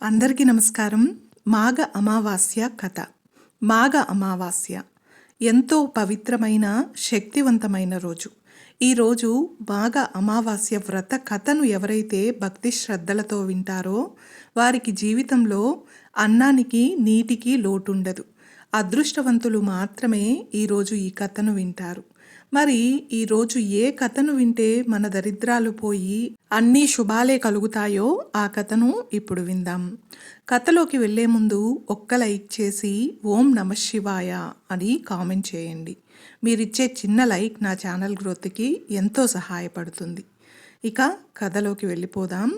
అందరికీ నమస్కారం. మాఘ అమావాస్య కథ. మాఘ అమావాస్య ఎంతో పవిత్రమైన శక్తివంతమైన రోజు. ఈరోజు మాఘ అమావాస్య వ్రత కథను ఎవరైతే భక్తి శ్రద్ధలతో వింటారో వారికి జీవితంలో అన్నానికి నీటికి లోటుండదు. అదృష్టవంతులు మాత్రమే ఈరోజు ఈ కథను వింటారు. మరి ఈరోజు ఏ కథను వింటే మన దరిద్రాలు పోయి అన్ని శుభాలే కలుగుతాయో ఆ కథను ఇప్పుడు విందాం. కథలోకి వెళ్లే ముందు ఒక్క లైక్ చేసి ఓం నమః శివాయ అని కామెంట్ చేయండి. మీరిచ్చే చిన్న లైక్ నా ఛానల్ గ్రోత్కి ఎంతో సహాయపడుతుంది. ఇక కథలోకి వెళ్ళిపోదాం.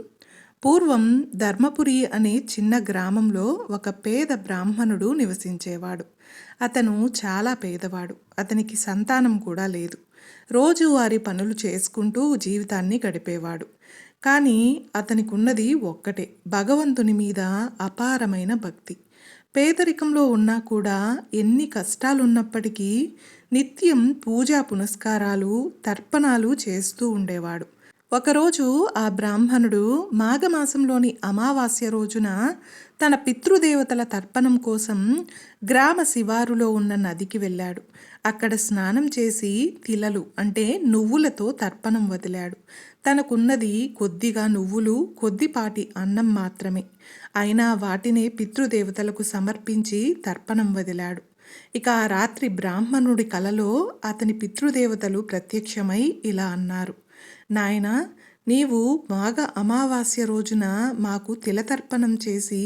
పూర్వం ధర్మపురి అనే చిన్న గ్రామంలో ఒక పేద బ్రాహ్మణుడు నివసించేవాడు. అతను చాలా పేదవాడు. అతనికి సంతానం కూడా లేదు. రోజువారీ పనులు చేసుకుంటూ జీవితాన్ని గడిపేవాడు. కానీ అతనికి ఉన్నది ఒక్కటే, భగవంతుని మీద అపారమైన భక్తి. పేదరికంలో ఉన్నా కూడా ఎన్ని కష్టాలున్నప్పటికీ నిత్యం పూజా పునస్కారాలు తర్పణాలు చేస్తూ ఉండేవాడు. ఒకరోజు ఆ బ్రాహ్మణుడు మాఘమాసంలోని అమావాస్య రోజున తన పితృదేవతల తర్పణం కోసం గ్రామ శివారులో ఉన్న నదికి వెళ్ళాడు. అక్కడ స్నానం చేసి తిలలు అంటే నువ్వులతో తర్పణం వదిలాడు. తనకున్నది కొద్దిగా నువ్వులు, కొద్దిపాటి అన్నం మాత్రమే. అయినా వాటినే పితృదేవతలకు సమర్పించి తర్పణం వదిలాడు. ఇక ఆ రాత్రి బ్రాహ్మణుడి కలలో అతని పితృదేవతలు ప్రత్యక్షమై ఇలా అన్నారు: నాయనా, నీవు మాఘ అమావాస్య రోజున మాకు తిలతర్పణం చేసి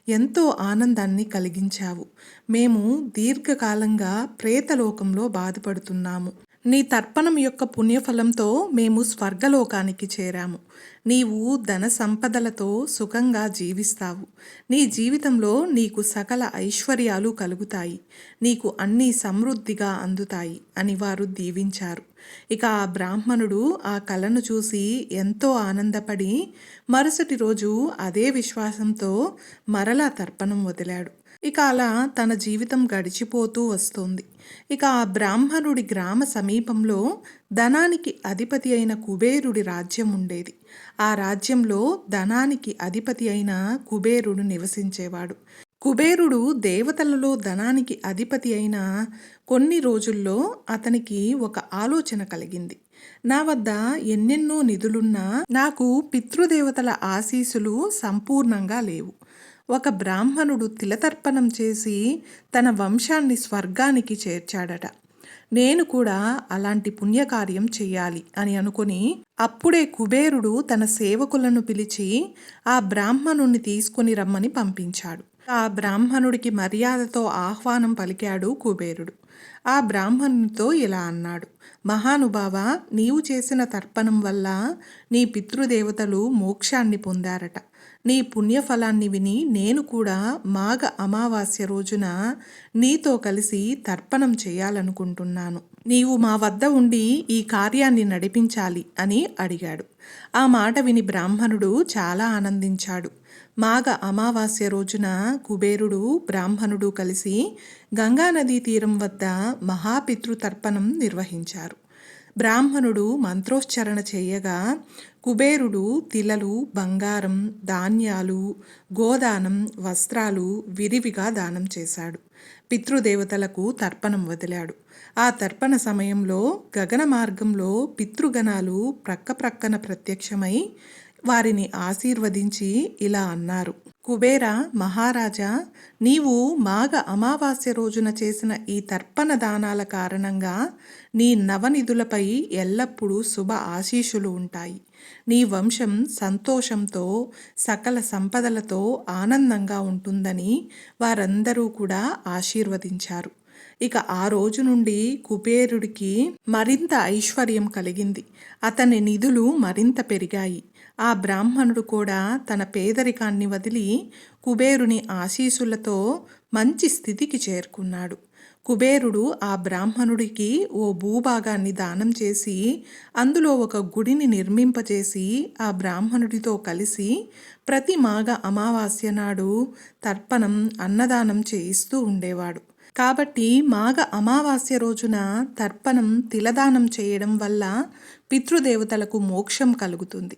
ఎంతో ఆనందాన్ని కలిగించావు. మేము దీర్ఘకాలంగా ప్రేతలోకంలో బాధపడుతున్నాము. నీ తర్పణం యొక్క పుణ్యఫలంతో మేము స్వర్గలోకానికి చేరాము. నీవు ధన సంపదలతో సుఖంగా జీవిస్తావు. నీ జీవితంలో నీకు సకల ఐశ్వర్యాలు కలుగుతాయి. నీకు అన్నీ సమృద్ధిగా అందుతాయి అని వారు దీవించారు. ఇక ఆ బ్రాహ్మణుడు ఆ కలను చూసి ఎంతో ఆనందపడి మరుసటి రోజు అదే విశ్వాసంతో మరలా తర్పణం వదిలాడు. ఇక అలా తన జీవితం గడిచిపోతూ వస్తోంది. ఇక ఆ బ్రాహ్మణుడి గ్రామ సమీపంలో ధనానికి అధిపతి అయిన కుబేరుడి రాజ్యం ఉండేది. ఆ రాజ్యంలో ధనానికి అధిపతి అయిన కుబేరుడు నివసించేవాడు. కుబేరుడు దేవతలలో ధనానికి అధిపతి అయిన కొన్ని రోజుల్లో అతనికి ఒక ఆలోచన కలిగింది. నా వద్ద ఎన్నెన్నో నిధులున్నా నాకు పితృదేవతల ఆశీస్సులు సంపూర్ణంగా లేవు. ఒక బ్రాహ్మణుడు తిలతర్పణం చేసి తన వంశాన్ని స్వర్గానికి చేర్చాడట. నేను కూడా అలాంటి పుణ్యకార్యం చెయ్యాలి అని అనుకుని అప్పుడే కుబేరుడు తన సేవకులను పిలిచి ఆ బ్రాహ్మణుణ్ణి తీసుకుని రమ్మని పంపించాడు. ఆ బ్రాహ్మణుడికి మర్యాదతో ఆహ్వానం పలికాడు కుబేరుడు. ఆ బ్రాహ్మణునితో ఇలా అన్నాడు: మహానుభావ, నీవు చేసిన తర్పణం వల్ల నీ పితృదేవతలు మోక్షాన్ని పొందారట. నీ పుణ్యఫలాన్ని విని నేను కూడా మాఘ అమావాస్య రోజున నీతో కలిసి తర్పణం చేయాలనుకుంటున్నాను. నీవు మా వద్ద ఉండి ఈ కార్యాన్ని నడిపించాలి అని అడిగాడు. ఆ మాట విని బ్రాహ్మణుడు చాలా ఆనందించాడు. మాఘ అమావాస్య రోజున కుబేరుడు బ్రాహ్మణుడు కలిసి గంగానదీ తీరం వద్ద మహాపితృతర్పణం నిర్వహించారు. బ్రాహ్మణుడు మంత్రోచ్చారణ చేయగా కుబేరుడు తిలలు, బంగారం, ధాన్యాలు, గోదానం, వస్త్రాలు విరివిగా దానం చేశాడు. పితృదేవతలకు తర్పణం వదిలాడు. ఆ తర్పణ సమయంలో గగన మార్గంలో పితృగణాలు ప్రక్కన ప్రత్యక్షమై వారిని ఆశీర్వదించి ఇలా అన్నారు: కుబేర మహారాజా, నీవు మాఘ అమావాస్య రోజున చేసిన ఈ తర్పణ దానాల కారణంగా నీ నవనిధులపై ఎల్లప్పుడూ శుభ ఆశీస్సులు ఉంటాయి. నీ వంశం సంతోషంతో సకల సంపదలతో ఆనందంగా ఉంటుందని వారందరూ కూడా ఆశీర్వదించారు. ఇక ఆ రోజు నుండి కుబేరుడికి మరింత ఐశ్వర్యం కలిగింది. అతని నిధులు మరింత పెరిగాయి. ఆ బ్రాహ్మణుడు కూడా తన పేదరికాన్ని వదిలి కుబేరుని ఆశీస్సులతో మంచి స్థితికి చేరుకున్నాడు. కుబేరుడు ఆ బ్రాహ్మణుడికి ఓ భూభాగాన్ని దానం చేసి అందులో ఒక గుడిని నిర్మింపచేసి ఆ బ్రాహ్మణుడితో కలిసి ప్రతి మాఘ అమావాస్య నాడు తర్పణం, అన్నదానం చేయిస్తూ ఉండేవాడు. కాబట్టి మాఘ అమావాస్య రోజున తర్పణం, తిలదానం చేయడం వల్ల పితృదేవతలకు మోక్షం కలుగుతుంది.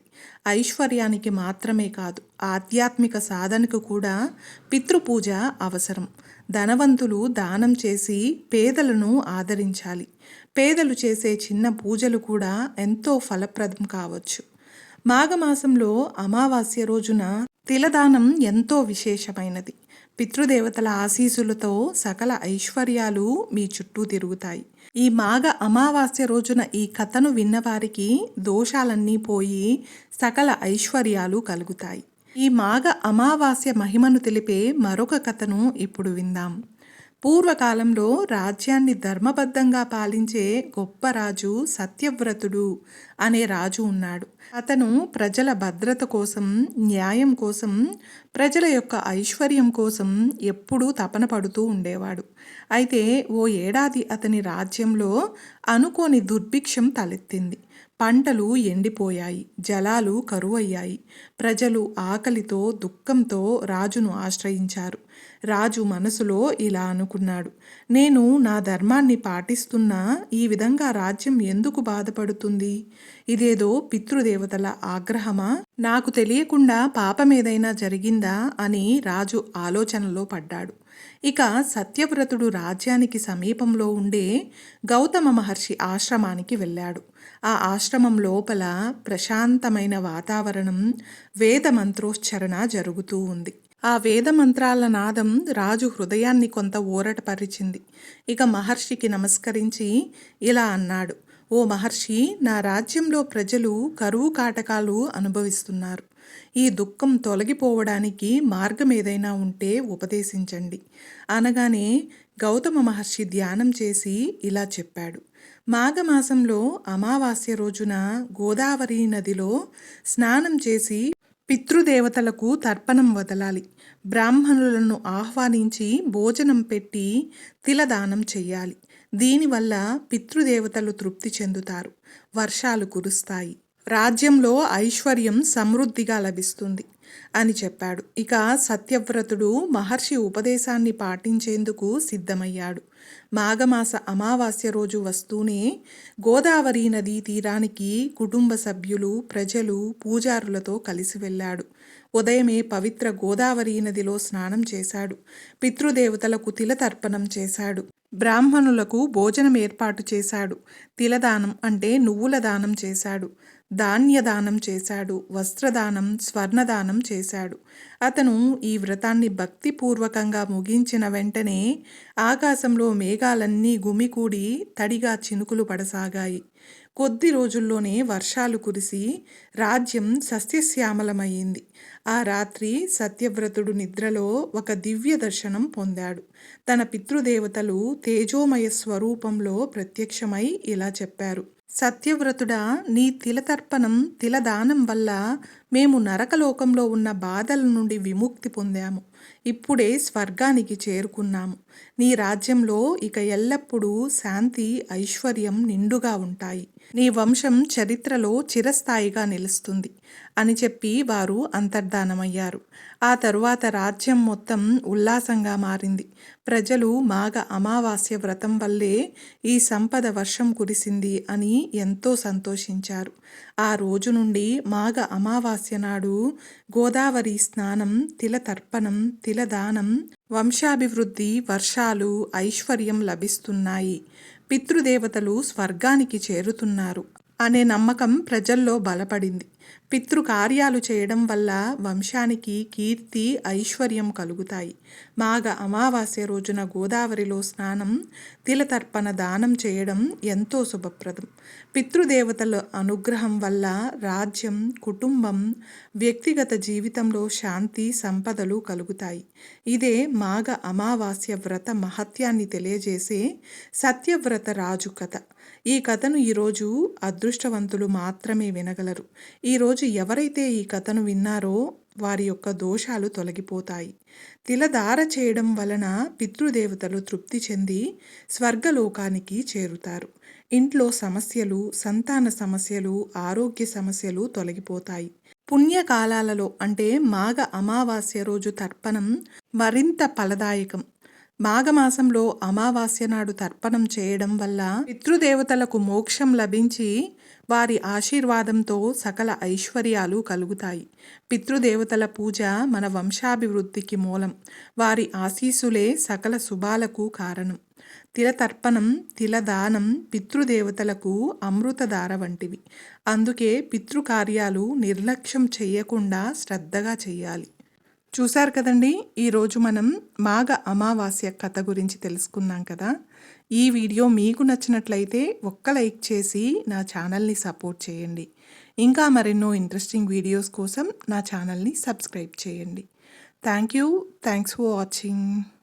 ఐశ్వర్యానికి మాత్రమే కాదు, ఆధ్యాత్మిక సాధనకు కూడా పితృపూజ అవసరం. ధనవంతులు దానం చేసి పేదలను ఆదరించాలి. పేదలు చేసే చిన్న పూజలు కూడా ఎంతో ఫలప్రదం కావచ్చు. మాఘమాసంలో అమావాస్య రోజున తిలదానం ఎంతో విశేషమైనది. పితృదేవతల ఆశీస్సులతో సకల ఐశ్వర్యాలు మీ చుట్టూ తిరుగుతాయి. ఈ మాఘ అమావాస్య రోజున ఈ కథను విన్నవారికి దోషాలన్నీ పోయి సకల ఐశ్వర్యాలు కలుగుతాయి. ఈ మాఘ అమావాస్య మహిమను తెలిపే మరొక కథను ఇప్పుడు విందాం. పూర్వకాలంలో రాజ్యాన్ని ధర్మబద్ధంగా పాలించే గొప్ప రాజు సత్యవ్రతుడు అనే రాజు ఉన్నాడు. అతను ప్రజల భద్రత కోసం, న్యాయం కోసం, ప్రజల యొక్క ఐశ్వర్యం కోసం ఎప్పుడూ తపన పడుతూ ఉండేవాడు. అయితే ఓ ఏడాది అతని రాజ్యంలో అనుకోని దుర్భిక్షం తలెత్తింది. పంటలు ఎండిపోయాయి, జలాలు కరువయ్యాయి. ప్రజలు ఆకలితో, దుఃఖంతో రాజును ఆశ్రయించారు. రాజు మనసులో ఇలా అనుకున్నాడు, నేను నా ధర్మాన్ని పాటిస్తున్నా ఈ విధంగా రాజ్యం ఎందుకు బాధపడుతుంది? ఇదేదో పితృదేవతల ఆగ్రహమా? నాకు తెలియకుండా పాపమేదైనా జరిగిందా అని రాజు ఆలోచనలో పడ్డాడు. ఇక సత్యవ్రతుడు రాజ్యానికి సమీపంలో ఉండే గౌతమ మహర్షి ఆశ్రమానికి వెళ్ళాడు. ఆ ఆశ్రమం లోపల ప్రశాంతమైన వాతావరణం, వేద మంత్రోచ్చరణ జరుగుతూ ఉంది. ఆ వేద మంత్రాల నాదం రాజు హృదయాన్ని కొంత ఊరటపరిచింది. ఇక మహర్షికి నమస్కరించి ఇలా అన్నాడు, ఓ మహర్షి, నా రాజ్యంలో ప్రజలు కరువు కాటకాలు అనుభవిస్తున్నారు. ఈ దుఃఖం తొలగిపోవడానికి మార్గం ఏదైనా ఉంటే ఉపదేశించండి. అనగానే గౌతమ మహర్షి ధ్యానం చేసి ఇలా చెప్పాడు, మాఘమాసంలో అమావాస్య రోజున గోదావరి నదిలో స్నానం చేసి పితృదేవతలకు తర్పణం వదలాలి. బ్రాహ్మణులను ఆహ్వానించి భోజనం పెట్టి తిలదానం చెయ్యాలి. దీనివల్ల పితృదేవతలు తృప్తి చెందుతారు, వర్షాలు కురుస్తాయి, రాజ్యంలో ఐశ్వర్యం సమృద్ధిగా లభిస్తుంది అని చెప్పాడు. ఇక సత్యవ్రతుడు మహర్షి ఉపదేశాన్ని పాటించేందుకు సిద్ధమయ్యాడు. మాఘమాస అమావాస్య రోజు వస్తూనే గోదావరి నదీ తీరానికి కుటుంబ సభ్యులు, ప్రజలు, పూజారులతో కలిసి వెళ్ళాడు. ఉదయమే పవిత్ర గోదావరి నదిలో స్నానం చేశాడు. పితృదేవతలకు తిలతర్పణం చేశాడు. బ్రాహ్మణులకు భోజనం ఏర్పాటు చేశాడు. తిలదానం అంటే నువ్వుల దానం చేశాడు. ధాన్యదానం చేశాడు. వస్త్రదానం, స్వర్ణదానం చేశాడు. అతను ఈ వ్రతాన్ని భక్తిపూర్వకంగా ముగించిన వెంటనే ఆకాశంలో మేఘాలన్నీ గుమికూడి తడిగా చినుకులు పడసాగాయి. కొద్ది రోజుల్లోనే వర్షాలు కురిసి రాజ్యం సస్యశ్యామలమయ్యింది. ఆ రాత్రి సత్యవ్రతుడు నిద్రలో ఒక దివ్య దర్శనం పొందాడు. తన పితృదేవతలు తేజోమయ స్వరూపంలో ప్రత్యక్షమై ఇలా చెప్పారు, సత్యవ్రతుడా, నీ తిలతర్పణం, తిలదానం వల్ల మేము నరకలోకంలో ఉన్న బాధల నుండి విముక్తి పొందాము. ఇప్పుడే స్వర్గానికి చేరుకున్నాము. నీ రాజ్యంలో ఇక ఎల్లప్పుడూ శాంతి, ఐశ్వర్యం నిండుగా ఉంటాయి. నీ వంశం చరిత్రలో చిరస్థాయిగా నిలుస్తుంది అని చెప్పి వారు అంతర్ధానమయ్యారు. ఆ తరువాత రాజ్యం మొత్తం ఉల్లాసంగా మారింది. ప్రజలు మాఘ అమావాస్య వ్రతం వల్లే ఈ సంపద వర్షం కురిసింది అని ఎంతో సంతోషించారు. ఆ రోజు నుండి మాఘ అమావాస్య నాడు గోదావరి స్నానం, తిలతర్పణం, తిలదానం, వంశాభివృద్ధి, వర్షాలు, ఐశ్వర్యం లభిస్తున్నాయి, పితృదేవతలు స్వర్గానికి చేరుతున్నారు అనే నమ్మకం ప్రజల్లో బలపడింది. పితృకార్యాలు చేయడం వల్ల వంశానికి కీర్తి, ఐశ్వర్యం కలుగుతాయి. మాఘ అమావాస్య రోజున గోదావరిలో స్నానం, తిలతర్పణ దానం చేయడం ఎంతో శుభప్రదం. పితృదేవతల అనుగ్రహం వల్ల రాజ్యం, కుటుంబం, వ్యక్తిగత జీవితంలో శాంతి, సంపదలు కలుగుతాయి. ఇదే మాఘ అమావాస్య వ్రత మహత్యాన్ని తెలియజేసే సత్యవ్రత రాజు కథ. ఈ కథను ఈరోజు అదృష్టవంతులు మాత్రమే వినగలరు. ఈరోజు ఎవరైతే ఈ కథను విన్నారో వారి యొక్క దోషాలు తొలగిపోతాయి. తిలధార చేయడం వలన పితృదేవతలు తృప్తి చెంది స్వర్గలోకానికి చేరుతారు. ఇంట్లో సమస్యలు, సంతాన సమస్యలు, ఆరోగ్య సమస్యలు తొలగిపోతాయి. పుణ్యకాలాలలో అంటే మాఘ అమావాస్య రోజు తర్పణం మరింత ఫలదాయకం. మాఘమాసంలో అమావాస్య నాడు తర్పణం చేయడం వల్ల పితృదేవతలకు మోక్షం లభించి వారి ఆశీర్వాదంతో సకల ఐశ్వర్యాలు కలుగుతాయి. పితృదేవతల పూజ మన వంశాభివృద్ధికి మూలం. వారి ఆశీస్సులే సకల శుభాలకు కారణం. తిలతర్పణం, తిలదానం పితృదేవతలకు అమృతధార వంటివి. అందుకే పితృకార్యాలు నిర్లక్ష్యం చేయకుండా శ్రద్ధగా చేయాలి. చూశారు కదండి, ఈరోజు మనం మాఘ అమావాస్య కథ గురించి తెలుసుకున్నాం కదా. ఈ వీడియో మీకు నచ్చినట్లయితే ఒక్క లైక్ చేసి నా ఛానల్ని సపోర్ట్ చేయండి. ఇంకా మరెన్నో ఇంట్రెస్టింగ్ వీడియోస్ కోసం నా ఛానల్ని సబ్స్క్రైబ్ చేయండి. Thanks for watching.